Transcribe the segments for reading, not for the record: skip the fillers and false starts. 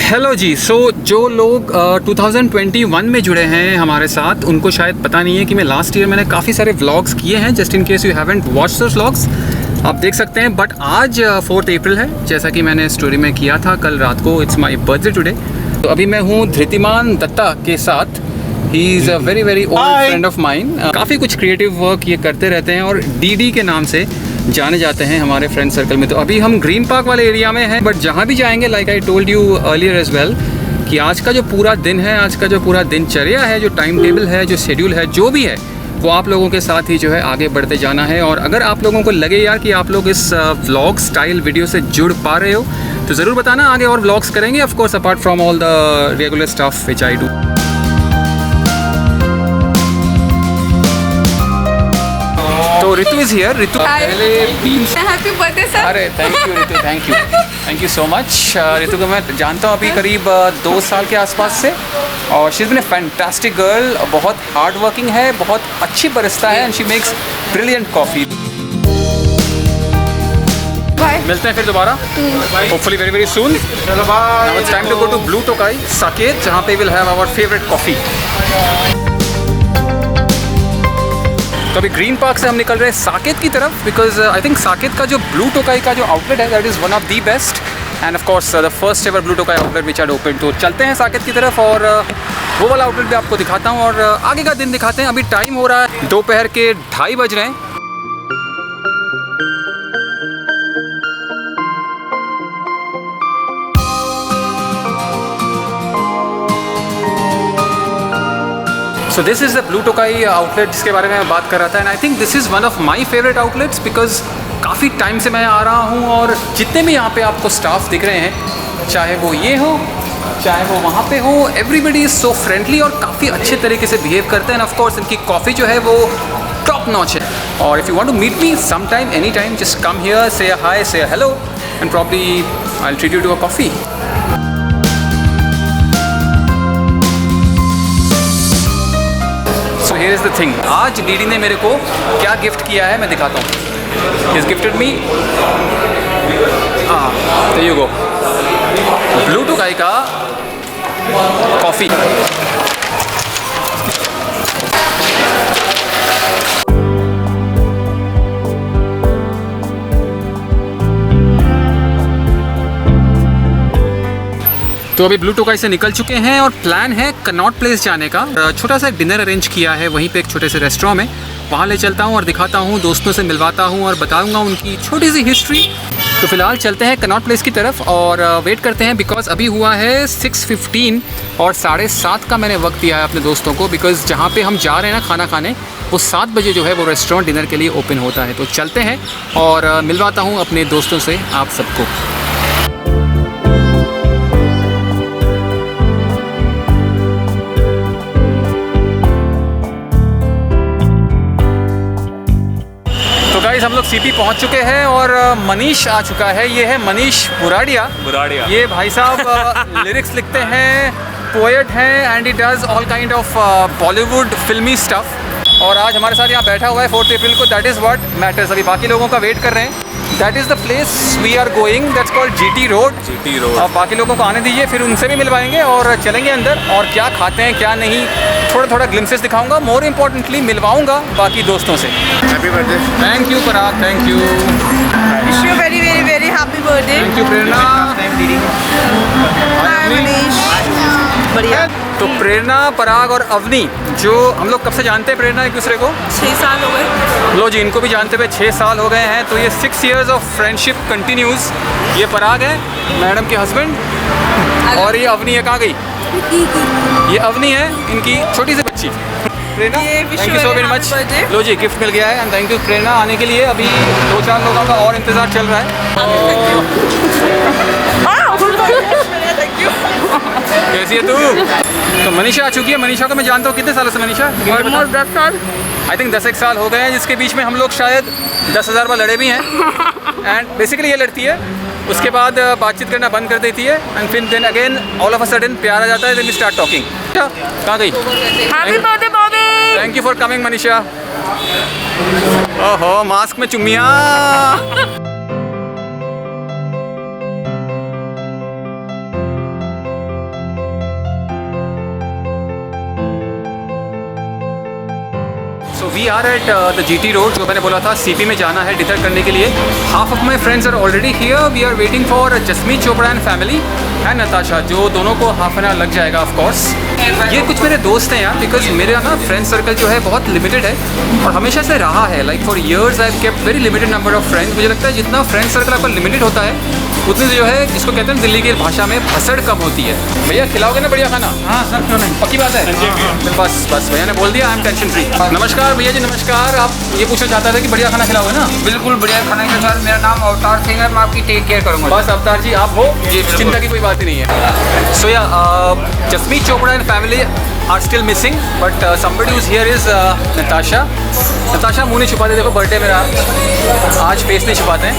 Hello जी। जो लोग 2021 में जुड़े हैं हमारे साथ, उनको शायद पता नहीं है कि मैं लास्ट ईयर मैंने काफ़ी सारे व्लॉग्स किए हैं। Just in case you haven't watched those vlogs, आप देख सकते हैं। बट आज 4 अप्रैल है, जैसा कि मैंने स्टोरी में किया था कल रात को। It's my birthday today. तो अभी मैं हूँ धृतिमान दत्ता के साथ। He is a very very old friend of mine. काफ़ी कुछ क्रिएटिव वर्क ये करते रहते हैं और डीडी के नाम से जाने जाते हैं हमारे फ्रेंड सर्कल में। तो अभी हम ग्रीन पार्क वाले एरिया में हैं, बट जहाँ भी जाएंगे, like I told you earlier as well, कि आज का जो पूरा दिन है, आज का जो पूरा दिनचर्या है, जो टाइम टेबल है, जो शेड्यूल है, जो भी है, वो आप लोगों के साथ ही जो है आगे बढ़ते जाना है। और अगर आप लोगों को लगे यार कि आप लोग इस व्लॉग स्टाइल वीडियो से जुड़ पा रहे हो, तो ज़रूर बताना। आगे और व्लॉग्स करेंगे, of course, apart from all the regular stuff which I do. तो रितु इज़ हियर। रितु पहले हैप्पी बर्थडे सर। अरे thank you Ritu, thank you so much. Ritu को मैं जानता हूँ अभी करीब 2 साल के आसपास से, और she is been a fantastic girl. बहुत हार्ड वर्किंग है, बहुत अच्छी बरिस्ता है, and she makes brilliant coffee. मिलते हैं फिर दोबारा, hopefully very very soon. Now it's time to go to Blue Tokai Saket, जहाँ पे will have our favourite coffee. तो अभी ग्रीन पार्क से हम निकल रहे हैं साकेत की तरफ, बिकॉज आई थिंक साकेत का जो ब्लू टोकाई का जो आउटलेट है, that is one of the best, and of course the first ever Blue Tokai outlet which are open. तो चलते हैं साकेत की तरफ और वो वाला आउटलेट भी आपको दिखाता हूँ और आगे का दिन दिखाते हैं। अभी टाइम हो रहा है दोपहर के 2:30 बज रहे हैं। So this is the Blue Tokai outlet जिसके बारे में मैं बात कर रहा था, and I think this is one of my favorite outlets because काफ़ी टाइम से मैं आ रहा हूँ, और जितने भी यहाँ पे आपको स्टाफ दिख रहे हैं, चाहे वो ये हो, चाहे वो वहाँ पे हो, एवरीबडी इज़ सो फ्रेंडली और काफ़ी अच्छे तरीके से बिहेव करते हैं। ऑफ कोर्स इनकी कॉफ़ी जो है वो टॉप नॉच है। और if you want to meet me some time, any time, just come here, say hi, say hello, and probably I will treat you to a coffee. So here is the thing, आज DD ने मेरे को क्या gift किया है मैं दिखाता हूँ। He's gifted me, there you go, blue Tokai का कॉफ़ी। तो अभी ब्लू टोकाई से निकल चुके हैं और प्लान है कनॉट प्लेस जाने का। छोटा सा डिनर अरेंज किया है वहीं पे एक छोटे से रेस्टोरेंट में, वहाँ ले चलता हूँ और दिखाता हूँ, दोस्तों से मिलवाता हूँ और बताऊँगा उनकी छोटी सी हिस्ट्री। तो फिलहाल चलते हैं कनॉट प्लेस की तरफ और वेट करते हैं, बिकॉज अभी हुआ है 6:15 और 7:30 का मैंने वक्त दिया है अपने दोस्तों को, बिकॉज जहाँ पे हम जा रहे हैं ना खाना खाने, वो 7 बजे जो है वो रेस्टोरेंट डिनर के लिए ओपन होता है। तो चलते हैं और मिलवाता हूँ अपने दोस्तों से आप सबको। हम लोग सीपी पहुंच चुके हैं और मनीष आ चुका है। ये है मनीष बुराड़िया। ये भाई साहब लिरिक्स लिखते हैं, पोएट हैं, and he does all kind of Bollywood फिल्मी स्टफ। और आज हमारे साथ यहाँ बैठा हुआ है 4 अप्रैल को। That is what matters. अभी बाकी लोगों का वेट कर रहे हैं। That is the place we are going, that's called GT road. अब बाकी लोगों को आने दीजिए, फिर उनसे भी मिलवाएंगे और चलेंगे अंदर। और क्या खाते हैं क्या नहीं, थोड़ा थोड़ा ग्लिम्सेस दिखाऊंगा। मोर इम्पोर्टेंटली मिलवाऊंगा बाकी दोस्तों से। Happy birthday. Thank you Parag, thank you. Wish you very very very happy birthday. Thank you Prerna. Hi Manish. बढ़िया। तो प्रेरणा, पराग और अवनी, जो हम लोग कब से जानते हैं प्रेरणा एक दूसरे को? 6 साल हो गए। लो जी, इनको भी जानते हुए 6 साल हो गए हैं। तो ये 6 years ऑफ फ्रेंडशिप कंटिन्यूज़। ये पराग है, मैडम के हस्बैंड, और ये अवनी है। कहाँ गई? ये अवनी है, इनकी छोटी सी बच्ची। Prerna, thank you so very much. लो जी, गिफ्ट मिल गया है, एंड थैंक यू प्रेरणा आने के लिए। अभी 2-4 लोगों का और इंतज़ार चल रहा है। कैसी है तू? तो मनीषा आ चुकी है। मनीषा को मैं जानता हूँ कितने सालों से मनीषा? ऑलमोस्ट 10 साल। आई थिंक 10 साल हो गए हैं, जिसके बीच में हम लोग शायद 10,000 बार लड़े भी हैं। एंड बेसिकली ये लड़ती है, उसके बाद बातचीत करना बंद कर देती है, एंड फिर then again all of a sudden प्यार आ जाता है, देन वी स्टार्ट टॉकिंग। कहाँ गई? Happy birthday Bobby. Thank you for coming Manisha. ओहो, मास्क में चुम्मियाँ। We are at the GT road, जो मैंने बोला था CP में जाना है डिनर करने के लिए. Half of my friends are already here. We are waiting for Jasmeet Chopra and family and Natasha, जो दोनों को हाफ एन आवर लग जाएगा ऑफ कोर्स. ये कुछ मेरे दोस्त हैं यार, बिकॉज मेरा ना फ्रेंड सर्कल जो है बहुत लिमिटेड है और हमेशा से रहा है. Like for years I have kept very limited number of friends. मुझे लगता है जितना फ्रेंड सर्कल आपका लिमिटेड होता है उतनी जो है, इसको कहते हैं दिल्ली की भाषा में भसड़ कम होती है. भैया खिलाओगे ना बढ़िया खाना? हाँ सर, क्यों नहीं. पक्की बात है? बस बस भैया ने बोल दिया, आई एम टेंशन फ्री. नमस्कार भैया जी, नमस्कार. आप ये पूछना चाहता था कि बढ़िया खाना खिलाओगे ना? बिल्कुल बढ़िया खाने के साथ. मेरा नाम अवतार सिंह है, मैं आपकी टेक केयर करूँगा. बस अवतार जी आप हो, ये चिंता की कोई बात ही नहीं है. So yeah Jasmeet Chopra and family are still missing, but somebody who's here is Natasha. Natasha मुंह नहीं छुपाते, देखो बर्थडे मेरा आज, फेस नहीं छुपाते हैं.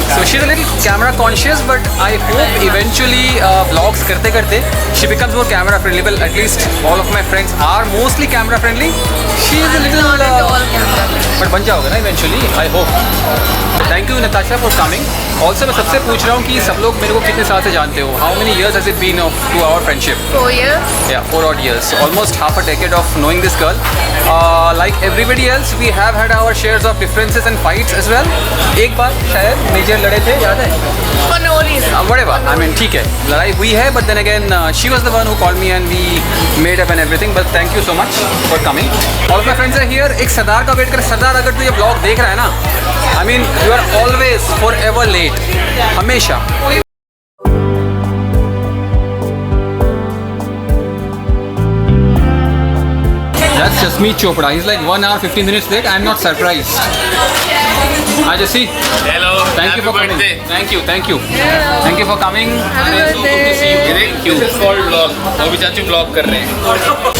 So she is a little camera conscious, but I hope eventually vlogs करते करते she becomes more camera friendly. Well at least all of my friends are mostly camera friendly. She is a little but बन जाओगे ना eventually, I hope. Thank you Natasha for coming. Also मैं सबसे पूछ रहा हूँ कि सब लोग मेरे को कितने साल से जानते हो? How many years has it been to our friendship? 4 years. Yeah, 4 odd years. Almost half a decade of knowing this girl. Like everybody else, we have had our shares of differences and fights as well. एक बार शायद major लड़े थे, याद है? For no reason. Whatever. I mean, ठीक है, लड़ाई हुई है, but then again, she was the one who called me and we made up and everything. But thank you so much for coming. All of my friends are here. एक सरदार का wait कर. सरदार, अगर तू ये ब्लॉग देख रहा है ना, I mean, you are always forever late. हमेशा. That's Jasmeet Chopra. He's like 1 hour 15 minutes late. I'm not surprised. Hi Jassi. Hello. Thank you for coming. Thank you. Thank you for coming. Happy It's so good to see you. Thank you. This is called vlog. अभी चाचू vlog कर रहे हैं.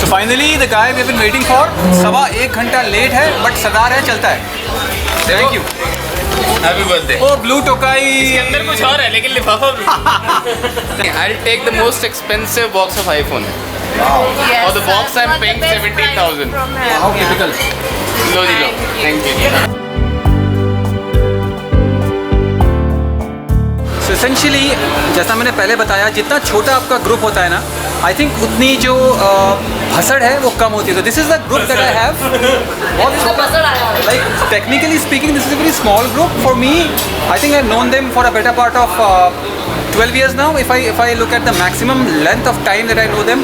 So finally the guy we have been waiting for. 1.25 घंटा late है, but सरदार है, चलता है. Thank you. Happy birthday. Oh blue tokai. अंदर कुछ और है लेकिन लिफाफा भी. I'll take the most expensive box of iPhone. Yes, For the box, sir. I'm For the paying best 17,000. price from him. How typical. Low ji low. Thank you. So essentially, जैसा मैंने पहले बताया, जितना छोटा आपका ग्रुप होता है ना, आई थिंक उतनी जो भसड़ है वो कम होती है. तो this is the group that I have. बहुत छोटा, like technically speaking this is a very small group for me. I think I have known them for a better part of 12 years now. If I look at the maximum length of time that I know them,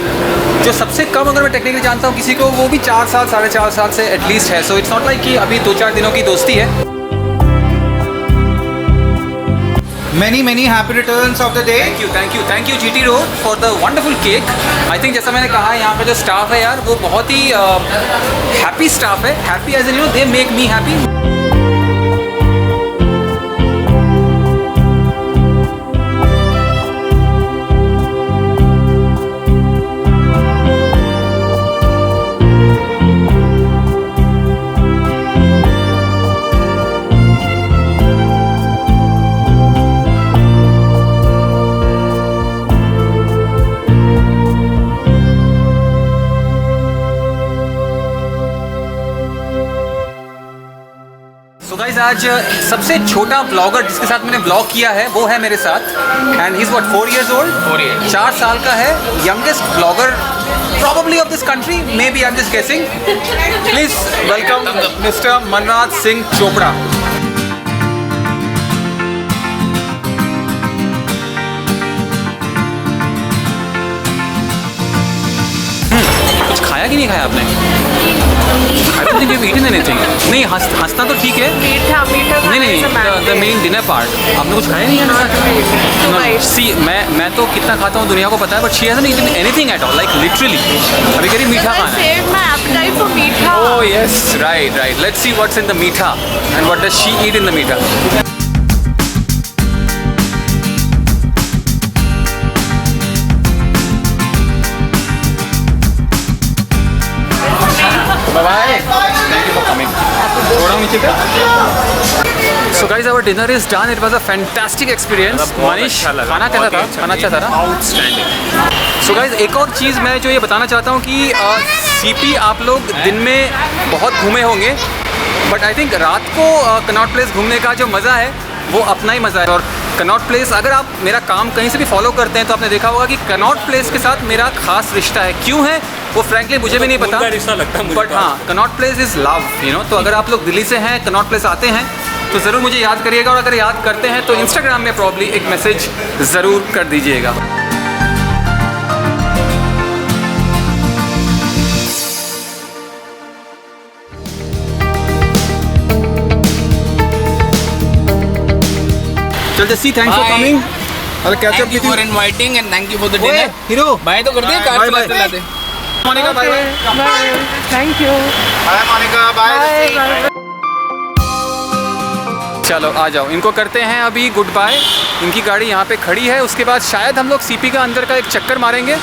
जो सबसे कम अगर मैं technically जानता हूँ किसी को, वो भी 4 साल 4.5 साल से एटलीस्ट है. सो इट्स नॉट लाइक कि अभी 2-4 दिनों की दोस्ती है. Many happy returns of the day. Thank you GT Road for the wonderful cake. I think जैसा मैंने कहा, यहाँ पे जो स्टाफ है यार, वो बहुत ही हैप्पी स्टाफ है. Happy as in you know, they make me happy. So guys, आज सबसे छोटा ब्लॉगर जिसके साथ मैंने ब्लॉग किया है वो है मेरे साथ. And he is what 4 years old. 4 years. 4 साल का है. Youngest blogger probably of this country. Maybe I'm just guessing. Please welcome Mr. Manraj Singh Chopra. कुछ खाया कि नहीं खाया आपने? I don't think you've eaten anything. नहीं, हंसना तो ठीक है. मीठा नहीं, the main dinner part. आपने कुछ खाया नहीं है ना? Right. See, मैं तो कितना खाता हूँ दुनिया को पता है, but she hasn't eaten anything at all, like literally. अभी कह रही मीठा I खाना है. saved my appetite for meetha. Oh yes, right. Let's see what's in the meetha and what does she eat in the meetha. Bye-bye. Thank you for coming. थोड़ा नीचे पे. So guys, our dinner is done. It was a fantastic experience. Manish, खाना कैसा था? खाना अच्छा था ना? Outstanding. So guys, एक और चीज़ मैं जो ये बताना चाहता हूँ कि CP आप लोग दिन में बहुत घूमे होंगे, बट आई थिंक रात को कनॉट प्लेस घूमने का जो मज़ा है वो अपना ही मज़ा है. और कनॉट प्लेस, अगर आप मेरा काम कहीं से भी फॉलो करते हैं तो आपने देखा होगा कि कनॉट प्लेस के साथ मेरा खास रिश्ता है. क्यों है वो फ्रैंकली मुझे भी नहीं खून का पता, रिश्ता लगता है मुझे बट तो। हाँ Connaught place is love, you know. तो अगर आप लोग दिल्ली से हैं, कनॉट प्लेस आते हैं तो ज़रूर मुझे याद करिएगा, और अगर याद करते हैं तो इंस्टाग्राम में प्रॉब्ली एक मैसेज ज़रूर कर दीजिएगा। चल Jassi, thanks for Bye. Coming. I'll catch up Thank you with you. for inviting and thank you for the ओए, dinner. हीरो। बाय तो कर दे, कार Bye, bye. चलाते Monika, bye bye. Bye. Thank you. Bye Monika, Bye. Bye. चलो आ जाओ, इनको करते हैं अभी गुड बाय। इनकी गाड़ी यहाँ पे खड़ी है, उसके बाद शायद हम लोग सीपी का अंदर का एक चक्कर मारेंगे।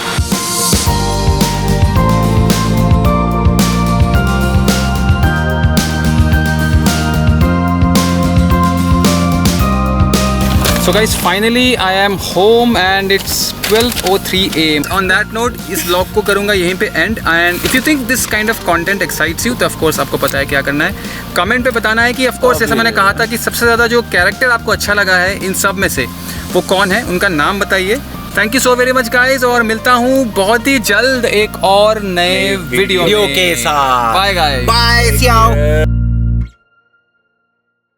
So guys, finally I am home and it's 12:03 AM. On that note, इस vlog को करूँगा यहीं पे end, and if you think this kind of content excites you, तो of course आपको पता है क्या करना है, कमेंट पे बताना है कि of course जैसा मैंने कहा था कि सबसे ज़्यादा जो कैरेक्टर आपको अच्छा लगा है इन सब में से वो कौन है, उनका नाम बताइए। Thank you so very much guys, और मिलता हूँ बहुत ही जल्द एक और नए वीडियो के साथ। Bye guys. Bye, see you.